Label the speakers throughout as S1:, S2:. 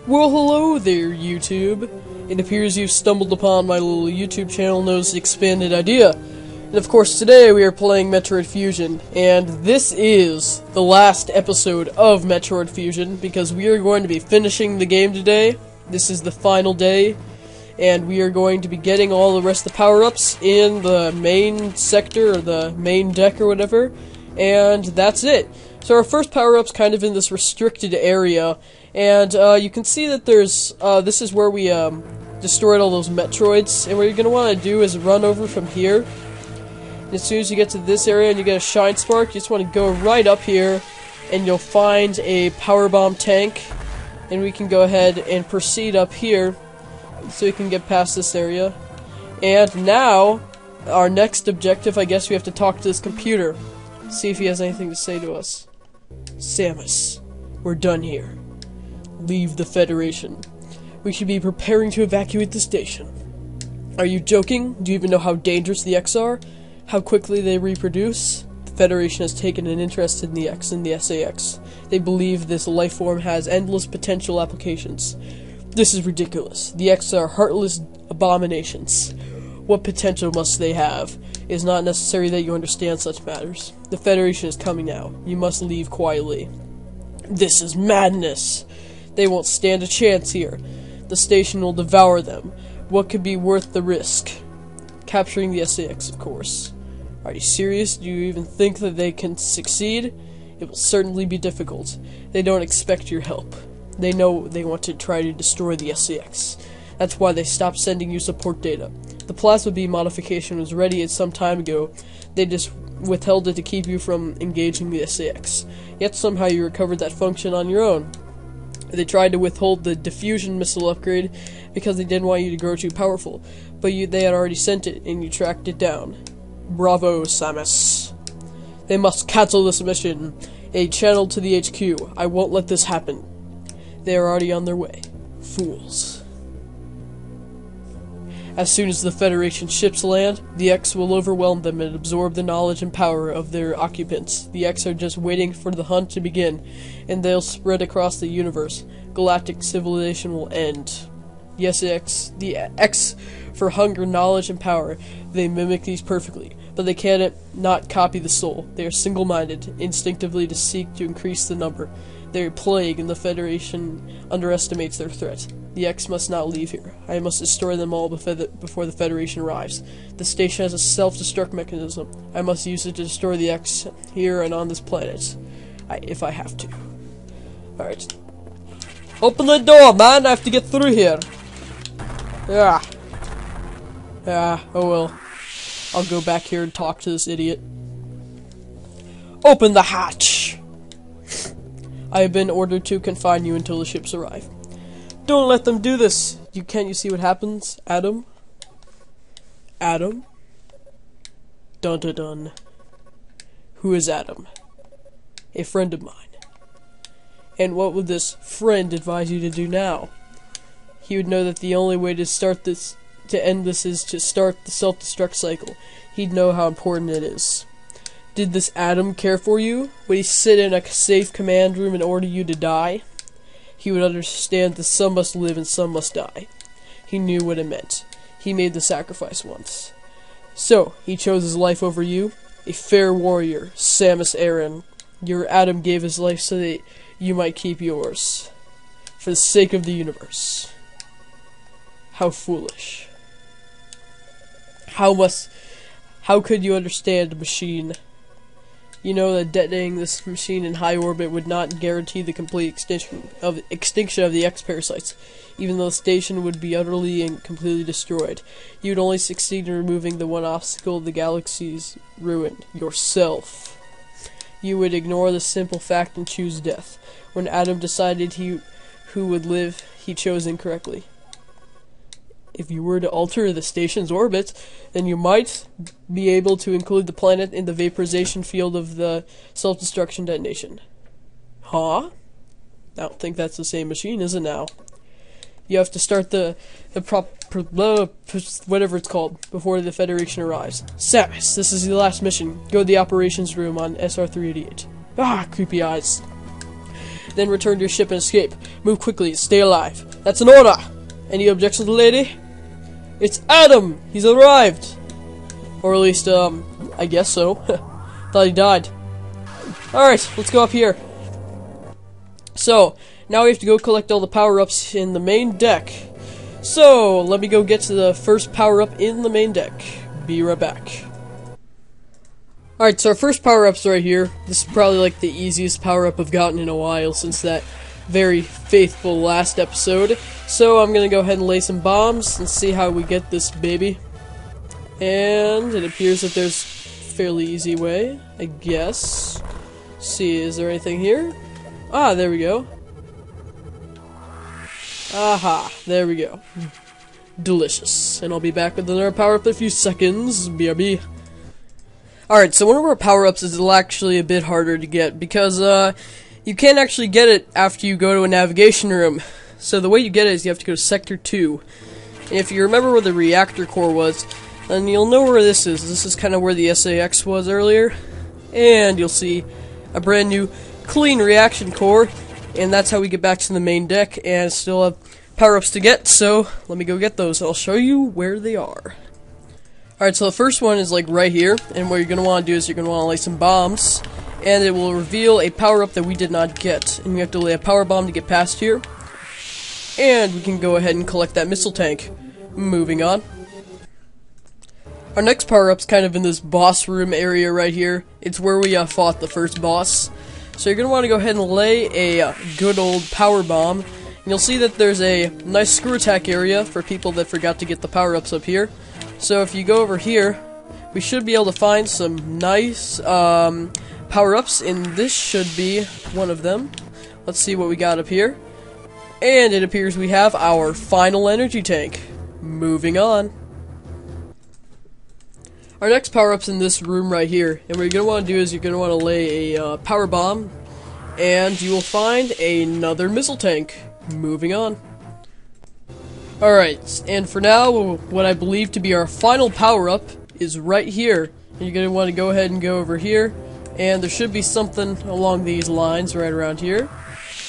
S1: Well, hello there, YouTube. It appears you've stumbled upon my little YouTube channel known as Expanded Idea. And of course, today we are playing Metroid Fusion. And this is the last episode of Metroid Fusion, because we are going to be finishing the game today. This is the final day. And we are going to be getting all the rest of the power-ups in the main sector, or the main deck, or whatever. And that's it. So our first power-up's kind of in this restricted area. And you can see that there's, this is where we destroyed all those Metroids. And what you're going to want to do is run over from here. And as soon as you get to this area and you get a Shine Spark, you just want to go right up here. And you'll find a Power Bomb tank. And we can go ahead and proceed up here, so we can get past this area. And now, our next objective, I guess we have to talk to this computer. See if he has anything to say to us. Samus, we're done here. Leave the Federation. We should be preparing to evacuate the station. Are you joking? Do you even know how dangerous the X are? How quickly they reproduce? The Federation has taken an interest in the X and the SAX. They believe this life form has endless potential applications. This is ridiculous. The X are heartless abominations. What potential must they have? It is not necessary that you understand such matters. The Federation is coming now. You must leave quietly. This is madness. They won't stand a chance here. The station will devour them. What could be worth the risk? Capturing the SAX, of course. Are you serious? Do you even think that they can succeed? It will certainly be difficult. They don't expect your help. They know they want to try to destroy the SAX. That's why they stopped sending you support data. The plasma beam modification was ready some time ago. They just withheld it to keep you from engaging the SAX. Yet somehow you recovered that function on your own. They tried to withhold the diffusion missile upgrade because they didn't want you to grow too powerful. But they had already sent it, and you tracked it down. Bravo, Samus. They must cancel this mission. A channel to the HQ. I won't let this happen. They are already on their way. Fools. As soon as the Federation ships land, the X will overwhelm them and absorb the knowledge and power of their occupants. The X are just waiting for the hunt to begin, and they'll spread across the universe. Galactic civilization will end. Yes, the X for hunger, knowledge, and power. They mimic these perfectly, but they cannot not copy the soul. They are single-minded, instinctively to seek to increase the number. They are a plague, and the Federation underestimates their threat. The X must not leave here. I must destroy them all before the Federation arrives. The station has a self-destruct mechanism. I must use it to destroy the X here and on this planet. If I have to. Alright. Open the door, man! I have to get through here. Yeah. Yeah, oh well. I'll go back here and talk to this idiot. Open the hatch! I have been ordered to confine you until the ships arrive. Don't let them do this! Can't you see what happens, Adam? Adam? Dun dun dun. Who is Adam? A friend of mine. And what would this friend advise you to do now? He would know that the only way to end this is to start the self-destruct cycle. He'd know how important it is. Did this Adam care for you? Would he sit in a safe command room and order you to die? He would understand that some must live and some must die. He knew what it meant. He made the sacrifice once. So, he chose his life over you? A fair warrior, Samus Aran. Your Adam gave his life so that you might keep yours. For the sake of the universe. How foolish. How could you understand a machine? You know that detonating this machine in high orbit would not guarantee the complete extinction of the X-parasites. Even though the station would be utterly and completely destroyed, you would only succeed in removing the one obstacle of the galaxy's ruin, yourself. You would ignore the simple fact and choose death. When Adam decided who would live, he chose incorrectly. If you were to alter the station's orbit, then you might be able to include the planet in the vaporization field of the self-destruction detonation. Huh? I don't think that's the same machine, is it now? You have to start the whatever it's called, before the Federation arrives. Samus, this is the last mission. Go to the operations room on SR-388. Ah, creepy eyes. then return to your ship and escape. Move quickly, stay alive. That's an order! Any objections, lady? It's Adam! He's arrived! Or at least, I guess so. Thought he died. Alright, let's go up here. So, now we have to go collect all the power-ups in the main deck. So, let me go get to the first power-up in the main deck. Be right back. Alright, so our first power-up's right here. This is probably like the easiest power-up I've gotten in a while since that very faithful last episode. So I'm gonna go ahead and lay some bombs and see how we get this baby. And it appears that there's a fairly easy way, I guess. See, is there anything here? Ah, there we go. Aha, there we go. Delicious. And I'll be back with another power-up in a few seconds. BRB. Alright, so one of our power-ups is actually a bit harder to get because, you can't actually get it after you go to a navigation room. So the way you get it is you have to go to Sector 2. And if you remember where the reactor core was, then you'll know where this is. This is kind of where the SAX was earlier. And you'll see a brand new clean reaction core. And that's how we get back to the main deck and still have power-ups to get. So let me go get those. I'll show you where they are. Alright, so the first one is like right here. And what you're going to want to do is you're going to want to lay some bombs. And it will reveal a power-up that we did not get. And you have to lay a power bomb to get past here. And we can go ahead and collect that missile tank. Moving on. Our next power-up's kind of in this boss room area right here. It's where we fought the first boss. So you're going to want to go ahead and lay a good old power bomb. And you'll see that there's a nice screw attack area for people that forgot to get the power-ups up here. So if you go over here, we should be able to find some nice power-ups, and this should be one of them. Let's see what we got up here. And it appears we have our final energy tank. Moving on. Our next power-up's in this room right here, and what you're going to want to do is you're going to want to lay a power bomb, and you will find another missile tank. Moving on. Alright, and for now, what I believe to be our final power-up is right here. And you're going to want to go ahead and go over here, and there should be something along these lines right around here.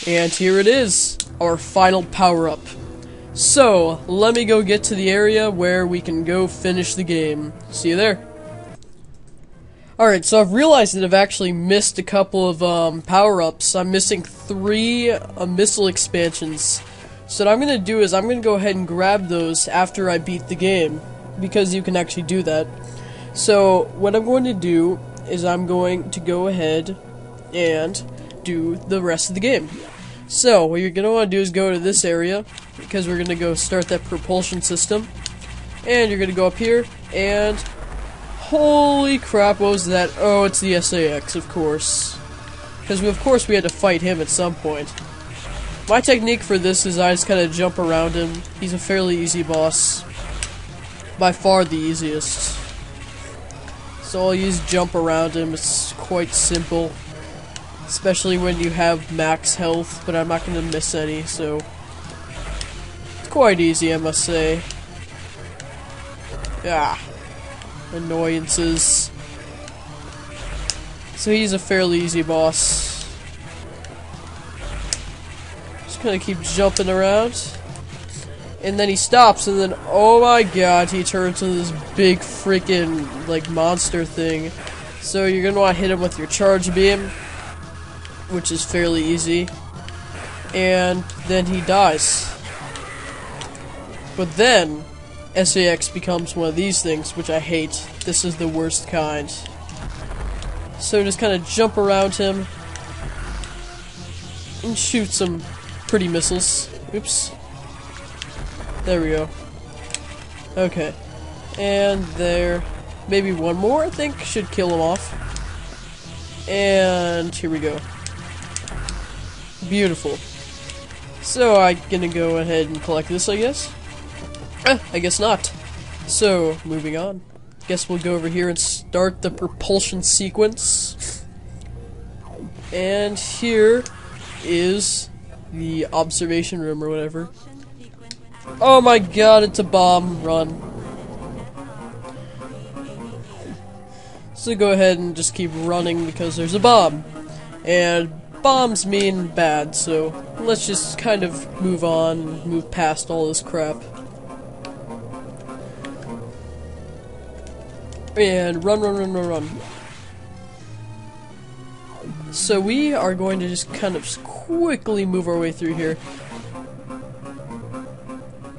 S1: And here it is, our final power-up. So, let me go get to the area where we can go finish the game. See you there. Alright, so I've realized that I've actually missed a couple of power-ups. I'm missing 3 missile expansions. So what I'm going to do is I'm going to go ahead and grab those after I beat the game, because you can actually do that. So what I'm going to do is I'm going to go ahead and do the rest of the game. So what you're going to want to do is go to this area, because we're going to go start that propulsion system. And you're going to go up here, and holy crap, what was that? Oh, it's the SAX, of course. Because of course we had to fight him at some point. My technique for this is I just kind of jump around him. He's a fairly easy boss. By far the easiest. So I'll use jump around him. It's quite simple. Especially when you have max health, but I'm not going to miss any, so it's quite easy, I must say. Ah. Annoyances. So he's a fairly easy boss. Gonna keep jumping around, and then he stops, and then oh my god, he turns into this big freaking like monster thing. So you're gonna want to hit him with your charge beam, which is fairly easy, and then he dies. But then SAX becomes one of these things, which I hate. This is the worst kind. So just kind of jump around him and shoot some pretty missiles. Oops. There we go. Okay. And there. Maybe one more, I think, should kill him off. And here we go. Beautiful. So I'm gonna go ahead and collect this, I guess. I guess not. So, moving on. Guess we'll go over here and start the propulsion sequence. And here is the observation room or whatever. Oh my god, it's a bomb run. So go ahead and just keep running because there's a bomb. And bombs mean bad, so let's just kind of move on, move past all this crap. And run, run, run, run, run. So we are going to just kind of quickly move our way through here.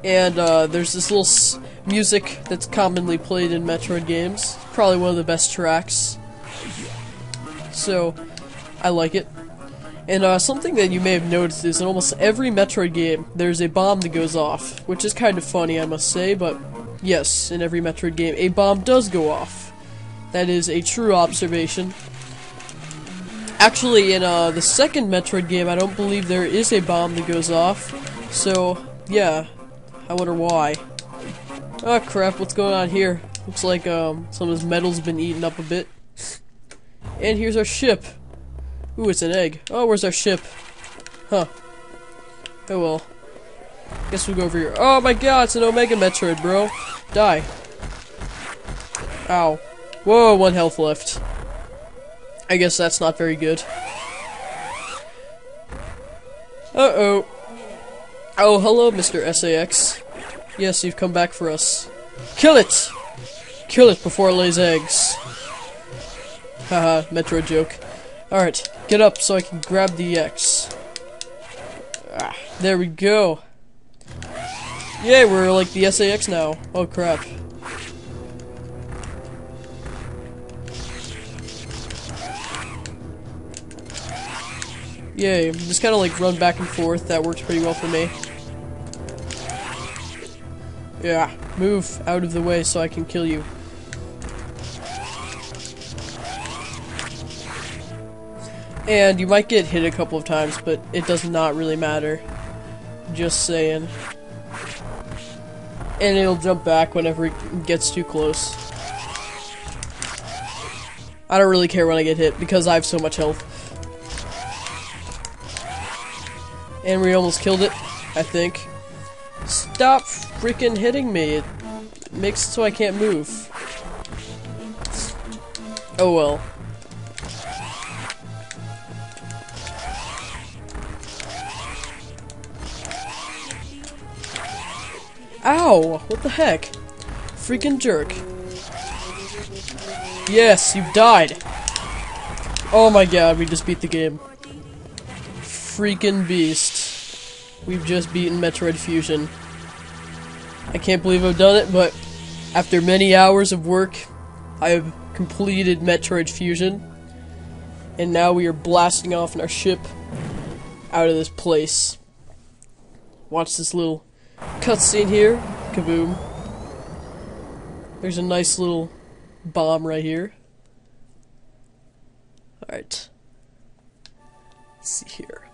S1: And there's this little music that's commonly played in Metroid games. Probably one of the best tracks. So, I like it. And something that you may have noticed is in almost every Metroid game, there's a bomb that goes off. Which is kind of funny, I must say, but yes, in every Metroid game, a bomb does go off. That is a true observation. Actually, in the second Metroid game, I don't believe there is a bomb that goes off. So, yeah. I wonder why. Oh crap, what's going on here? Looks like some of his metal's been eaten up a bit. And here's our ship. Ooh, it's an egg. Oh, where's our ship? Huh. Oh well. Guess we'll go over here. Oh my god, it's an Omega Metroid, bro. Die. Ow. Whoa, 1 health left. I guess that's not very good. Uh-oh. Oh, hello, Mr. SAX. Yes, you've come back for us. Kill it! Kill it before it lays eggs. Haha, Metroid joke. Alright, get up so I can grab the X. Ah, there we go. Yay, we're like the SAX now. Oh crap. Yay, just kind of like run back and forth. That works pretty well for me. Yeah, move out of the way so I can kill you. And you might get hit a couple of times, but it does not really matter. Just saying. And it'll jump back whenever it gets too close. I don't really care when I get hit because I have so much health. And we almost killed it, I think. Stop freaking hitting me. It makes it so I can't move. Oh well. Ow! What the heck? Freaking jerk. Yes, you've died. Oh my god, we just beat the game. Freaking beast. We've just beaten Metroid Fusion. I can't believe I've done it, but after many hours of work, I have completed Metroid Fusion. And now we are blasting off in our ship out of this place. Watch this little cutscene here. Kaboom. There's a nice little bomb right here. Alright. Let's see here.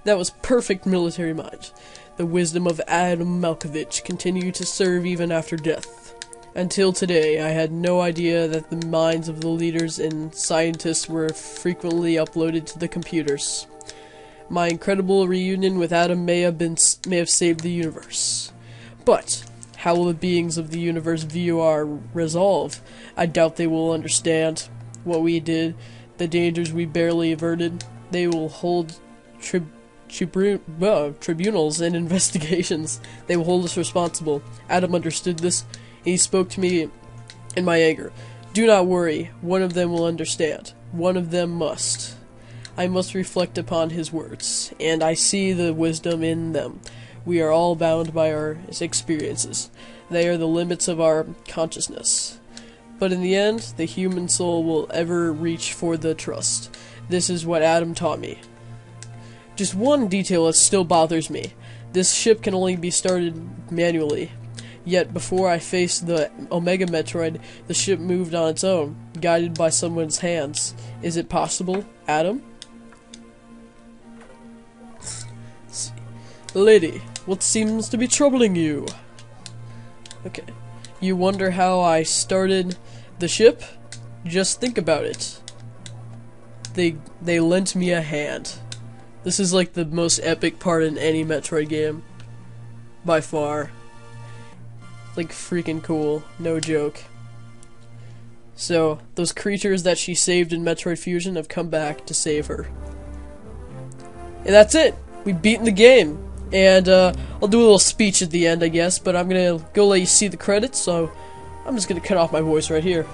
S1: That was perfect military mind. The wisdom of Adam Malkovich continued to serve even after death. Until today, I had no idea that the minds of the leaders and scientists were frequently uploaded to the computers. My incredible reunion with Adam may have saved the universe. But how will the beings of the universe view our resolve? I doubt they will understand what we did, the dangers we barely averted. They will hold tribunals and investigations. They will hold us responsible. Adam understood this, and he spoke to me in my anger. Do not worry, one of them will understand. One of them must. I must reflect upon his words, and I see the wisdom in them. We are all bound by our experiences. They are the limits of our consciousness. But in the end, the human soul will ever reach for the trust. This is what Adam taught me. Just one detail that still bothers me. This ship can only be started manually. Yet before I faced the Omega Metroid, the ship moved on its own, guided by someone's hands. Is it possible, Adam? Lady, what seems to be troubling you? Okay. You wonder how I started the ship? Just think about it. They lent me a hand. This is like the most epic part in any Metroid game. By far. Like freaking cool. No joke. So, those creatures that she saved in Metroid Fusion have come back to save her. And that's it. We've beaten the game. And I'll do a little speech at the end, I guess, but I'm gonna go let you see the credits, so I'm just gonna cut off my voice right here.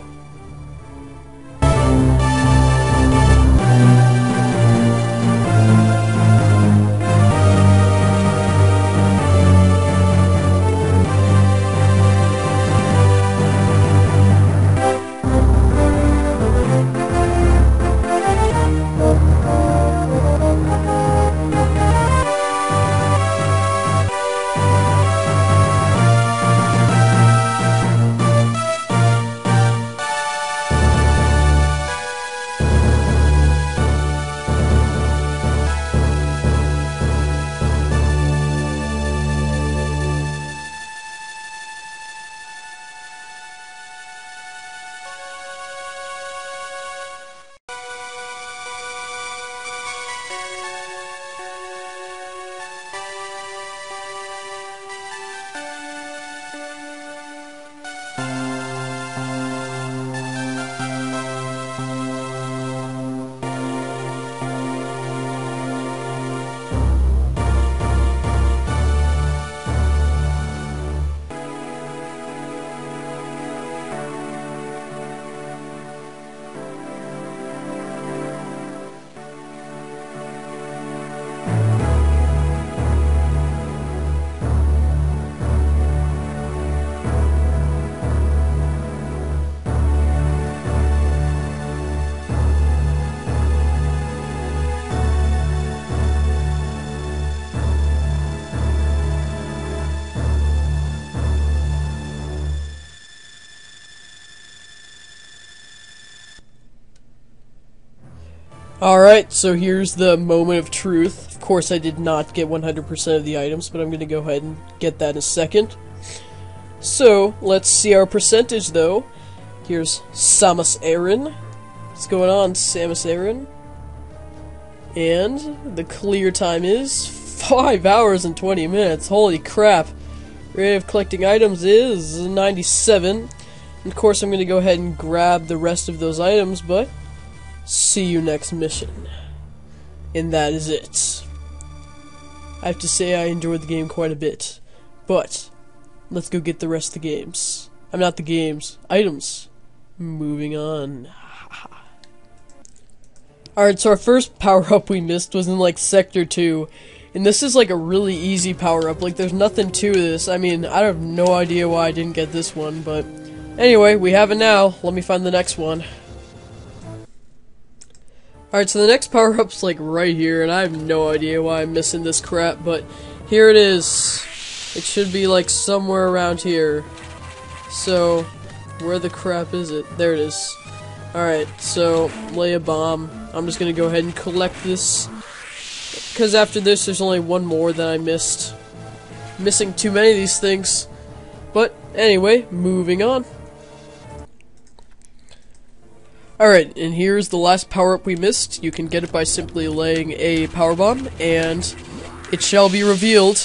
S1: Alright, so here's the moment of truth. Of course, I did not get 100% of the items, but I'm going to go ahead and get that in a second. So, let's see our percentage, though. Here's Samus Aran. What's going on, Samus Aran? And the clear time is 5 hours and 20 minutes. Holy crap. Rate of collecting items is 97. And of course, I'm going to go ahead and grab the rest of those items, but see you next mission. And that is it. I have to say I enjoyed the game quite a bit. But let's go get the rest of the games. I'm not the games. Items. Moving on. Alright, so our first power-up we missed was in, like, Sector 2. And this is, like, a really easy power-up. Like, there's nothing to this. I mean, I have no idea why I didn't get this one, but anyway, we have it now. Let me find the next one. Alright, so the next power-up's like right here, and I have no idea why I'm missing this crap, but here it is. It should be like somewhere around here. So, where the crap is it? There it is. Alright, so, lay a bomb. I'm just gonna go ahead and collect this, because after this there's only one more that I missed. Missing too many of these things. But, anyway, moving on. Alright, and here's the last power-up we missed. You can get it by simply laying a power bomb, and it shall be revealed.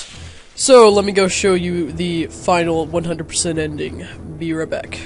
S1: So, let me go show you the final 100% ending. Be right back.